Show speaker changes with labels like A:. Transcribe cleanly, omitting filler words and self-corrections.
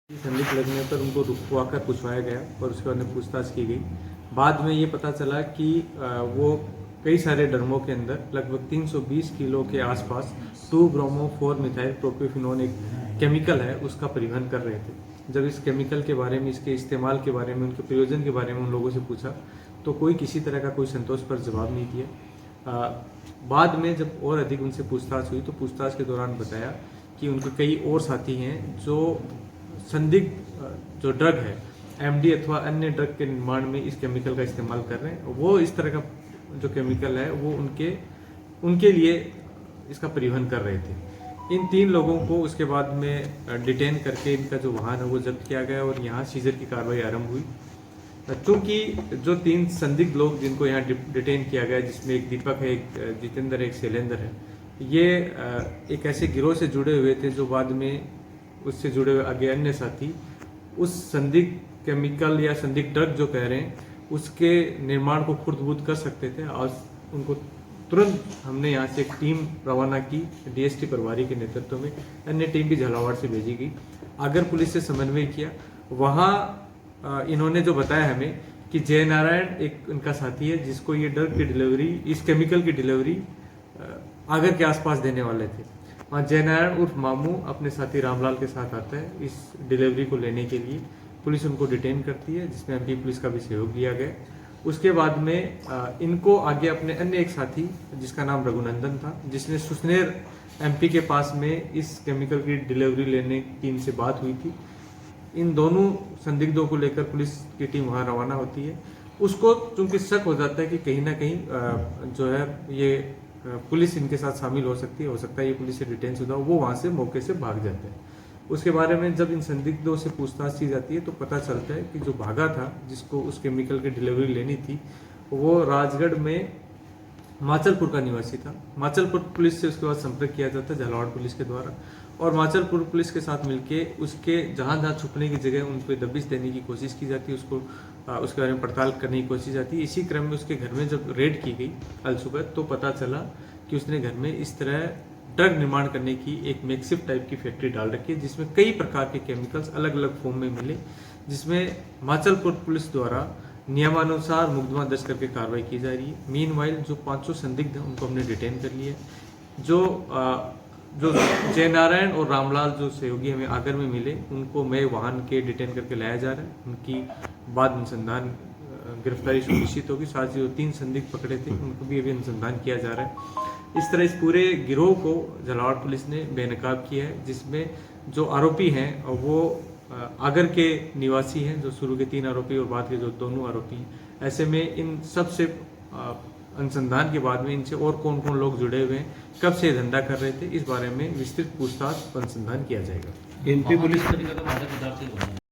A: संदिग्ध लगने पर उनको रुकवाकर पूछवाया गया और उसके बाद में पूछताछ की गई। बाद में ये पता चला कि वो कई सारे ड्रमों के अंदर लगभग 320 किलो के आसपास 2-ब्रोमो-4 मिथाइल प्रोपियोफेनोन एक केमिकल है उसका परिवहन कर रहे थे। जब इस केमिकल के बारे में, इसके इस्तेमाल के बारे में, उनके प्रयोजन के बारे में उन लोगों से पूछा तो कोई किसी तरह का कोई संतोषप्रद जवाब नहीं दिया। बाद में जब और अधिक उनसे पूछताछ हुई तो पूछताछ के दौरान बताया कि उनके कई और साथी हैं जो संदिग्ध जो ड्रग है एमडी अथवा अन्य ड्रग के निर्माण में इस केमिकल का इस्तेमाल कर रहे हैं। वो इस तरह का जो केमिकल है वो उनके लिए इसका परिवहन कर रहे थे। इन 3 लोगों को उसके बाद में डिटेन करके इनका जो वाहन है वो जब्त किया गया और यहाँ सीजर की कार्रवाई आरंभ हुई। क्योंकि जो 3 संदिग्ध लोग जिनको यहाँ डिटेन किया गया, जिसमें एक दीपक है, एक जितेंद्र, एक शैलेंद्र है, ये एक ऐसे गिरोह से जुड़े हुए थे जो बाद में उससे जुड़े हुए आगे अन्य साथी उस संदिग्ध केमिकल या संदिग्ध ड्रग जो कह रहे हैं उसके निर्माण को खुर्द-बुर्द कर सकते थे। और उनको तुरंत हमने यहाँ से एक टीम रवाना की डीएसटी प्रभारी के नेतृत्व में, अन्य टीम भी झालावाड़ से भेजी गई। आगर पुलिस से समन्वय किया। वहाँ इन्होंने जो बताया हमें कि जय नारायण एक उनका साथी है जिसको ये ड्रग की डिलीवरी, इस केमिकल की डिलीवरी आगर के आसपास देने वाले थे। वहाँ जयनारायण उर्फ मामू अपने साथी रामलाल के साथ आता है इस डिलीवरी को लेने के लिए। पुलिस उनको डिटेन करती है जिसमें एमपी पुलिस का भी सहयोग लिया गया। उसके बाद में इनको आगे अपने अन्य एक साथी जिसका नाम रघुनंदन था, जिसने सुसनेर एमपी के पास में इस केमिकल की डिलीवरी लेने की इनसे बात हुई थी। इन दोनों संदिग्धों को लेकर पुलिस की टीम वहाँ रवाना होती है। उसको चूंकि शक हो जाता है कि कहीं ना कहीं जो है ये पुलिस इनके साथ शामिल हो सकता है ये पुलिस से डिटेन शुदा हो, वो वहाँ से मौके से भाग जाते हैं। उसके बारे में जब इन संदिग्धों से पूछताछ की जाती है तो पता चलता है कि जो भागा था, जिसको उस केमिकल की डिलीवरी लेनी थी, वो राजगढ़ में माचलपुर का निवासी था। माचलपुर पुलिस से उसके बाद संपर्क किया जाता है झालावाड़ पुलिस के द्वारा, और माचलपुर पुलिस के साथ मिलके उसके जहाँ छुपने की जगह उन पर दबिश देने की कोशिश की जाती है, उसको उसके बारे में पड़ताल करने की कोशिश जाती है। इसी क्रम में उसके घर में जब रेड की गई कल सुबह तो पता चला कि उसने घर में इस तरह ड्रग निर्माण करने की एक मेकशिफ्ट टाइप की फैक्ट्री डाल रखी है जिसमें कई प्रकार के केमिकल्स अलग अलग फॉर्म में मिले, जिसमें माचलपुर पुलिस द्वारा नियमानुसार मुकदमा दर्ज करके कार्रवाई की जा रही है। मीनवाइल जो 500 संदिग्ध हैं उनको हमने डिटेन कर लिया है। जो जयनारायण और रामलाल जो सहयोगी हमें आगर में मिले उनको मैं वाहन के डिटेन करके लाया जा रहा है। उनकी बाद अनुसंधान गिरफ्तारी सुनिश्चित होगी। साथ ही जो 3 संदिग्ध पकड़े थे उनको भी अभी अनुसंधान किया जा रहा है। इस तरह इस पूरे गिरोह को झालावाड़ पुलिस ने बेनकाब किया है, जिसमें जो आरोपी हैं वो आगर के निवासी हैं, जो शुरू के 3 आरोपी और बाद के जो दोनों आरोपी हैं। ऐसे में इन सब से अनुसंधान के बाद में इनसे और कौन कौन लोग जुड़े हुए हैं, कब से धंधा कर रहे थे, इस बारे में विस्तृत पूछताछ अनुसंधान किया जाएगा।
B: MP police